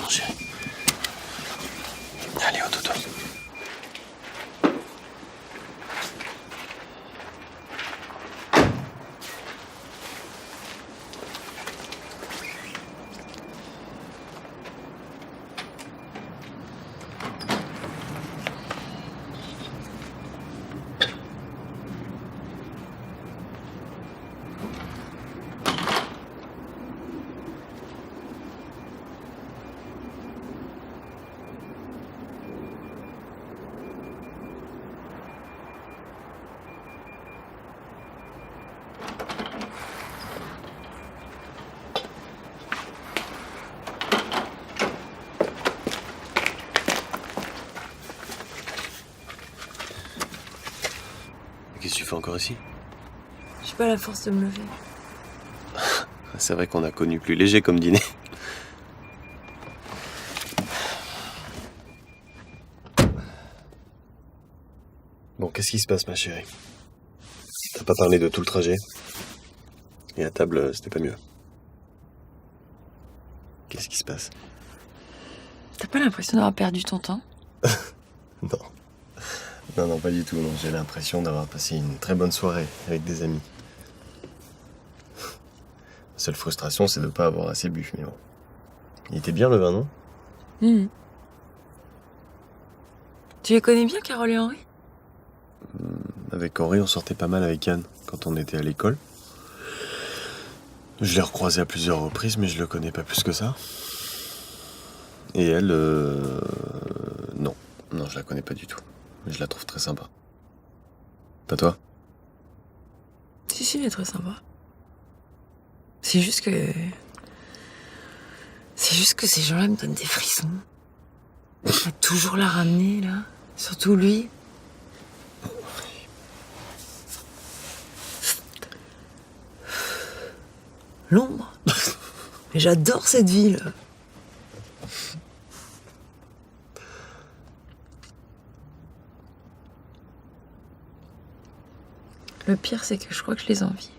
mon chéri. Allez, au dodo. Qu'est-ce que tu fais encore ici? J'ai pas la force de me lever. C'est vrai qu'on a connu plus léger comme dîner. Bon, qu'est-ce qui se passe, ma chérie? T'as pas parlé de tout le trajet? Et à table, c'était pas mieux. Qu'est-ce qui se passe? T'as pas l'impression d'avoir perdu ton temps? Non. Non, pas du tout. Non. J'ai l'impression d'avoir passé une très bonne soirée avec des amis. La seule frustration, c'est de pas avoir assez bu, mais bon. Il était bien le vin, non? Tu les connais bien, Carole et Henri? Avec Henri, on sortait pas mal avec Yann quand on était à l'école. Je l'ai recroisé à plusieurs reprises, mais je le connais pas plus que ça. Et elle, non. Non, je la connais pas du tout. Mais je la trouve très sympa. Pas toi? Si, elle est très sympa. C'est juste que ces gens-là me donnent des frissons. On va toujours la ramener, là. Surtout lui. Londres. Mais j'adore cette ville. Le pire, c'est que je crois que je les envie.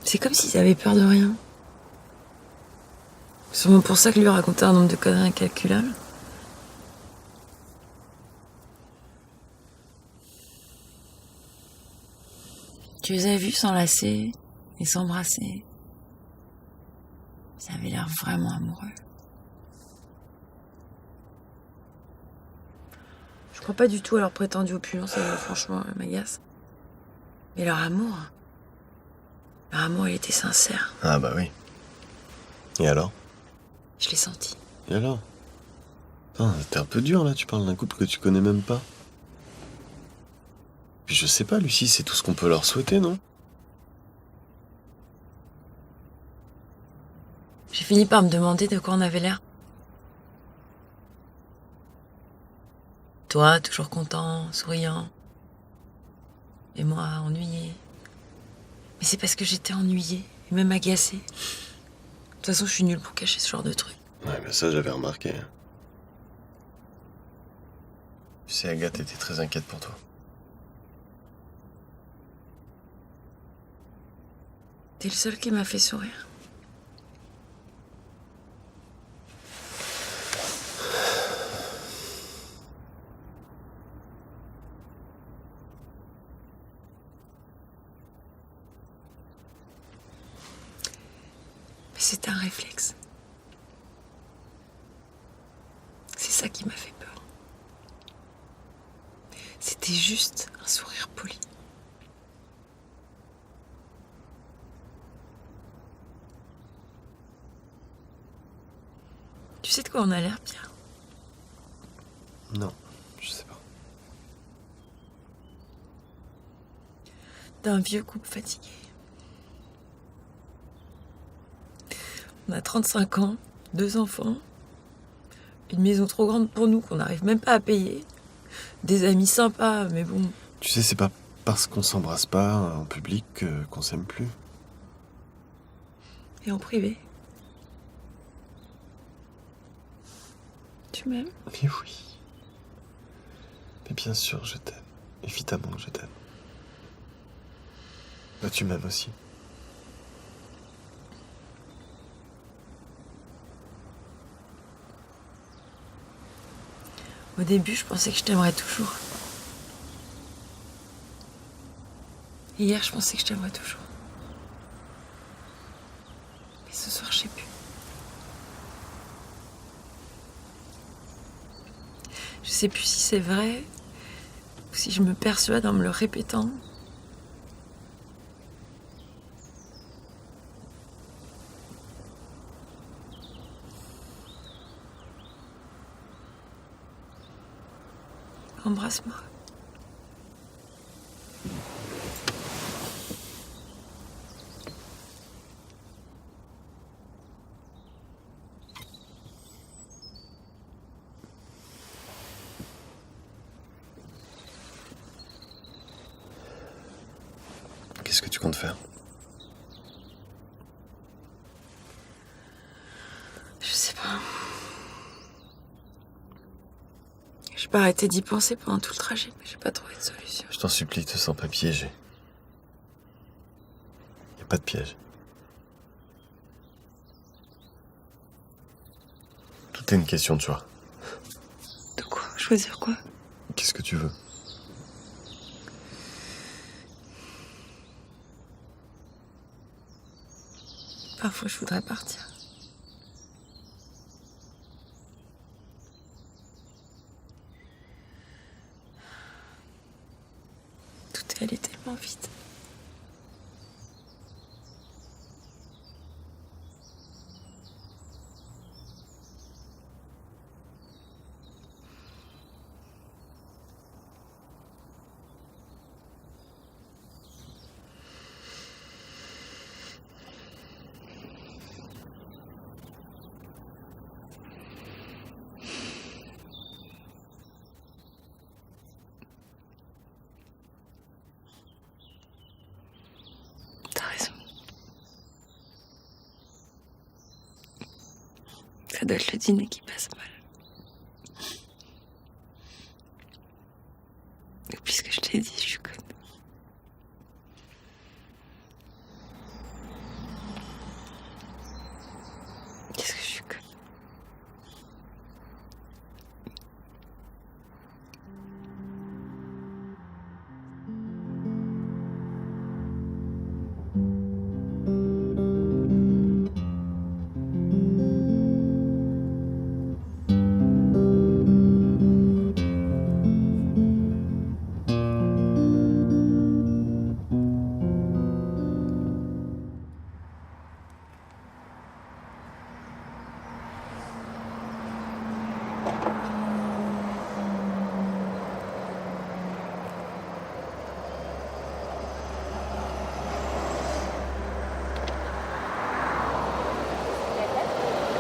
C'est comme s'ils avaient peur de rien. C'est sûrement pour ça que lui racontait un nombre de conneries incalculables. Tu les as vus s'enlacer et s'embrasser. Ils avaient l'air vraiment amoureux. Je crois pas du tout à leur prétendue opulence, franchement, elle m'agace. Mais leur amour, il était sincère. Ah bah oui. Et alors? Je l'ai senti. Et alors? Putain, t'es un peu dur là, tu parles d'un couple que tu connais même pas. Puis je sais pas, Lucie, c'est tout ce qu'on peut leur souhaiter, non? J'ai fini par me demander de quoi on avait l'air. Toi, toujours content, souriant. Et moi, ennuyée. Mais c'est parce que j'étais ennuyée, et même agacée. De toute façon, je suis nulle pour cacher ce genre de truc. Ouais, mais ça, j'avais remarqué. Tu sais, Agathe était très inquiète pour toi. T'es le seul qui m'a fait sourire. Mais c'est un réflexe. C'est ça qui m'a fait peur. C'était juste un sourire poli. Tu sais de quoi on a l'air, Pierre? Non, je sais pas. D'un vieux couple fatigué. On a 35 ans, 2 enfants, une maison trop grande pour nous qu'on n'arrive même pas à payer, des amis sympas, mais bon. Tu sais, c'est pas parce qu'on s'embrasse pas en public qu'on s'aime plus. Et en privé. Tu m'aimes? Mais oui. Mais bien sûr, je t'aime. Évidemment que je t'aime. Toi, tu m'aimes aussi. Au début, je pensais que je t'aimerais toujours. Hier, je pensais que je t'aimerais toujours. Mais ce soir, je sais plus. Je sais plus si c'est vrai ou si je me persuade en me le répétant. Embrasse-moi. Qu'est-ce que tu comptes faire? Je sais pas. J'ai pas arrêté d'y penser pendant tout le trajet, mais j'ai pas trouvé de solution. Je t'en supplie, te sens pas piégé. Y a pas de piège. Tout est une question de choix. De quoi? Choisir quoi? Qu'est-ce que tu veux? Parfois, je voudrais partir. Tout est allé tellement vite. T'as raison. Ça doit être le dîner qui passe mal. Et puisque je t'ai dit, je suis conne. Qu'est-ce que je suis conne.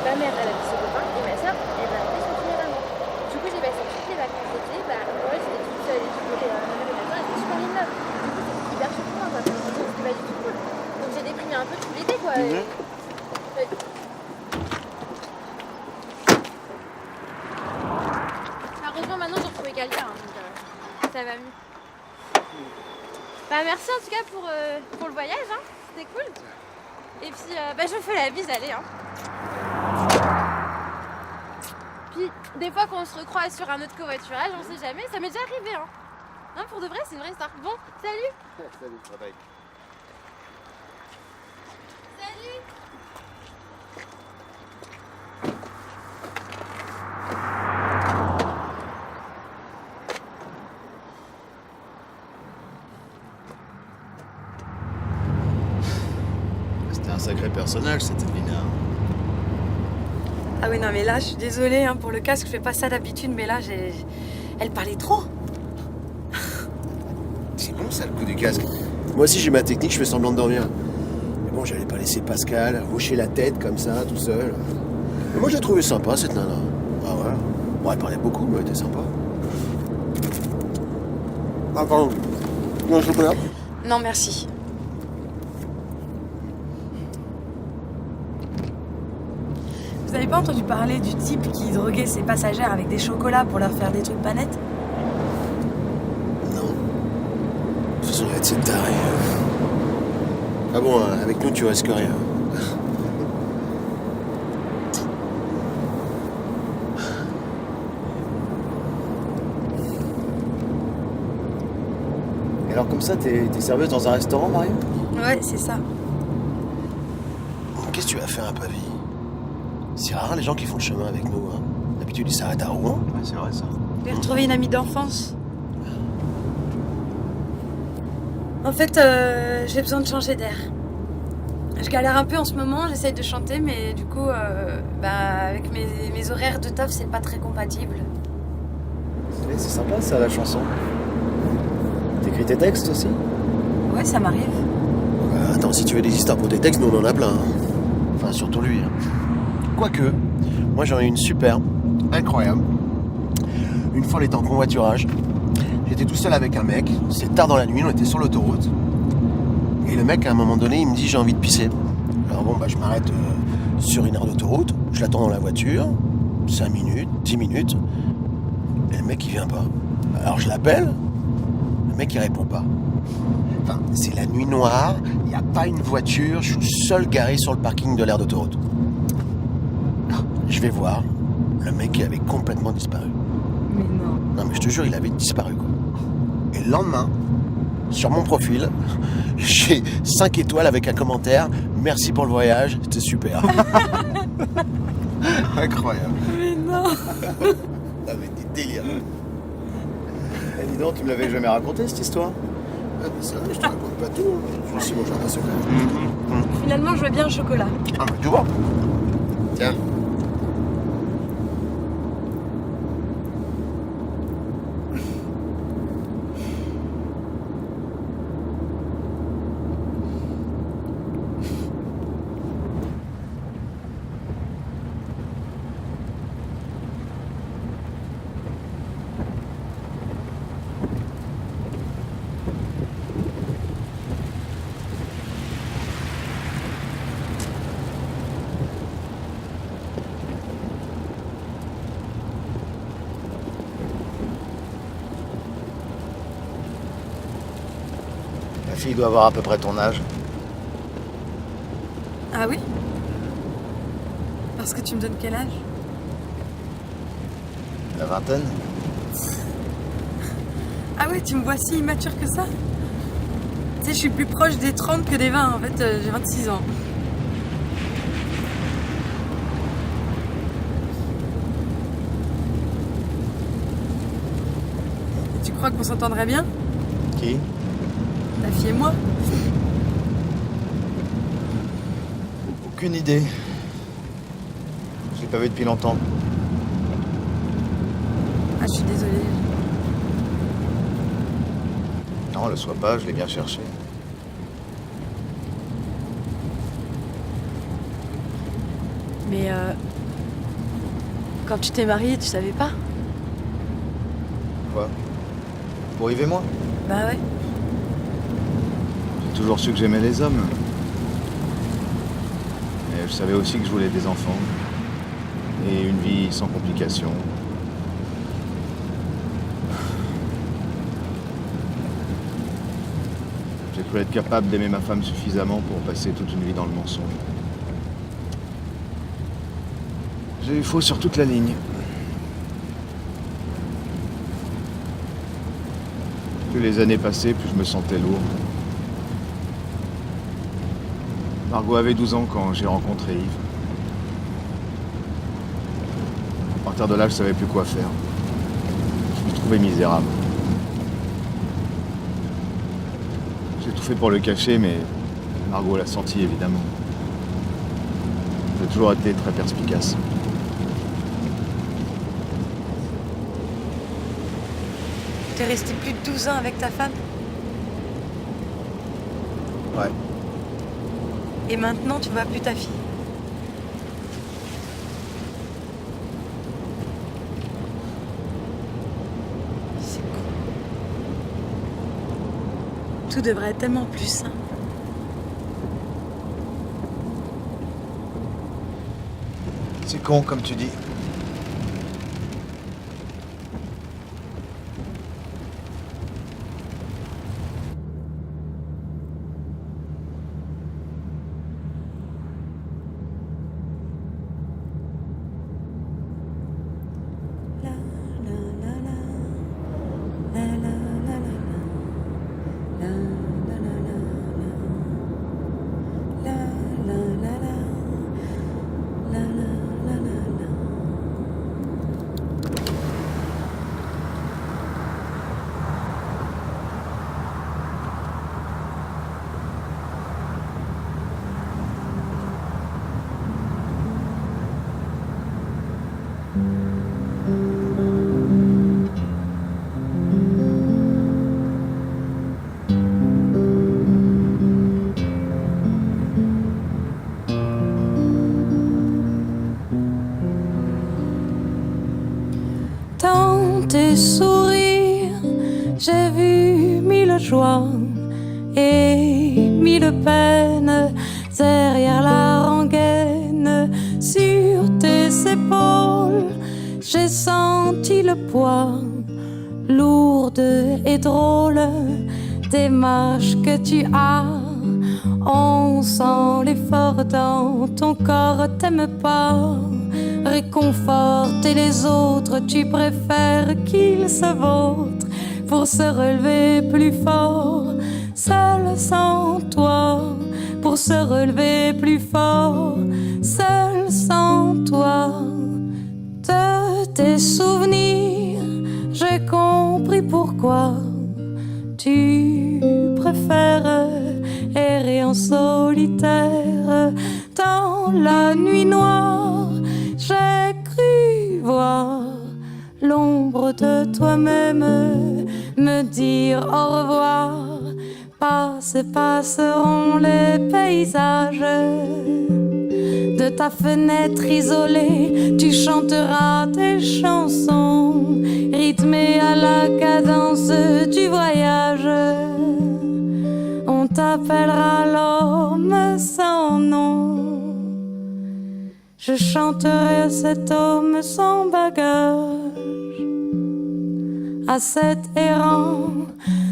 Ma mère, elle a vu ses copains et ma soeur, elle va aller son premier amour. Du coup, j'ai passé toutes les vacances d'été, moi j'étais toute seule et tout, et ma mère et ma soeur étaient super in love. Du coup, c'était hyper surprenant, quoi. C'était pas du tout cool. Donc j'ai déprimé un peu tout l'été, quoi. Heureusement, maintenant j'ai retrouvé quelqu'un, hein, donc ça va mieux. Bah, merci en tout cas pour le voyage, hein. C'était cool. Et puis, je vous fais la bise, allez, hein. Puis, des fois qu'on se recroise sur un autre covoiturage, on sait jamais, ça m'est déjà arrivé, hein. Non, pour de vrai, c'est une vraie histoire. Bon, salut. Salut, travail. Salut. C'était un sacré personnage, cette Edwina. Ah oui, non, mais là, je suis désolée hein, pour le casque, je fais pas ça d'habitude, mais là, elle parlait trop. C'est bon ça, le coup du casque. Moi aussi j'ai ma technique, je fais semblant de dormir. Mais bon, j'allais pas laisser Pascal hocher la tête comme ça, tout seul. Mais moi j'ai trouvé sympa cette nana. Ah ouais. Bon, elle parlait beaucoup, mais elle était sympa. Ah pardon. Non, je chocolat. Non, merci. Vous avez pas entendu parler du type qui droguait ses passagères avec des chocolats pour leur faire des trucs pas nets? Non. De toute façon, il va être cette tarée. Ah bon, avec nous, tu risques rien. Et alors comme ça, t'es serveuse dans un restaurant, Mario? Ouais, c'est ça. Qu'est-ce que tu vas faire à Pavie? C'est rare les gens qui font le chemin avec nous. Hein. D'habitude, ils s'arrêtent à Rouen. Ouais, c'est vrai ça. J'ai retrouvé une amie d'enfance. En fait, j'ai besoin de changer d'air. Je galère un peu en ce moment, j'essaye de chanter, mais du coup, avec mes horaires de taf, c'est pas très compatible. C'est sympa ça, la chanson. T'écris tes textes aussi? Ouais, ça m'arrive. Attends, si tu veux des histoires pour tes textes, nous on en a plein. Hein. Enfin, surtout lui. Hein. Quoique, moi j'en ai une super, incroyable. Une fois, on était en convoiturage. J'étais tout seul avec un mec. C'est tard dans la nuit, on était sur l'autoroute. Et le mec, à un moment donné, il me dit j'ai envie de pisser. Alors bon, je m'arrête sur une aire d'autoroute. Je l'attends dans la voiture. 5 minutes, 10 minutes. Et le mec, il vient pas. Alors je l'appelle. Le mec, il répond pas. Enfin, c'est la nuit noire. Il n'y a pas une voiture. Je suis seul garé sur le parking de l'aire d'autoroute. Je vais voir. Le mec, il avait complètement disparu. Mais non. Non, mais je te jure, il avait disparu, quoi. Et le lendemain, sur mon profil, j'ai 5 étoiles avec un commentaire. Merci pour le voyage, c'était super. Incroyable. Mais non. Ah, mais des délires. Eh, dis donc, tu me l'avais jamais raconté cette histoire? Ah, mais ça, je te raconte pas tout. Je sais mon jardin secret. Finalement, je veux bien un chocolat. Ah, mais tu vois. Tiens. La fille doit avoir à peu près ton âge. Ah oui? Parce que tu me donnes quel âge? La vingtaine? Ah ouais, tu me vois si immature que ça? Tu sais, je suis plus proche des 30 que des 20. En fait, j'ai 26 ans. Et tu crois qu'on s'entendrait bien? Qui? La fille et moi? Aucune idée. Je l'ai pas vu depuis longtemps. Ah, je suis désolée. Non, le sois pas, je l'ai bien cherché. Mais quand tu t'es mariée, tu savais pas? Quoi? Pour Yves et moi? Bah ouais. J'ai toujours su que j'aimais les hommes. Et je savais aussi que je voulais des enfants. Et une vie sans complications. J'ai cru être capable d'aimer ma femme suffisamment pour passer toute une vie dans le mensonge. J'ai eu faux sur toute la ligne. Plus les années passaient, plus je me sentais lourd. Margot avait 12 ans quand j'ai rencontré Yves. À partir de là, je savais plus quoi faire. Je me trouvais misérable. J'ai tout fait pour le cacher, mais Margot l'a senti, évidemment. J'ai toujours été très perspicace. T'es resté plus de 12 ans avec ta femme? Ouais. Et maintenant, tu vois plus ta fille? C'est con. Tout devrait être tellement plus simple. C'est con, comme tu dis. mille joies et mille peines derrière la rengaine. Sur tes épaules, j'ai senti le poids lourde et drôle des marches que tu as. On sent l'effort dans ton corps, t'aimes pas réconforter les autres, tu préfères qu'ils se vautrent pour se relever plus fort, seul sans toi, pour se relever plus fort, seul sans toi. De tes souvenirs, j'ai compris pourquoi tu préfères errer en solitaire dans la nuit noire. J'ai cru voir l'ombre de toi-même me dire au revoir. Passeront les paysages de ta fenêtre isolée. Tu chanteras tes chansons rythmées à la cadence du voyage. On t'appellera l'homme sans nom. Je chanterai cet homme sans bagage, à cet errant,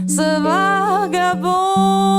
ce vagabond.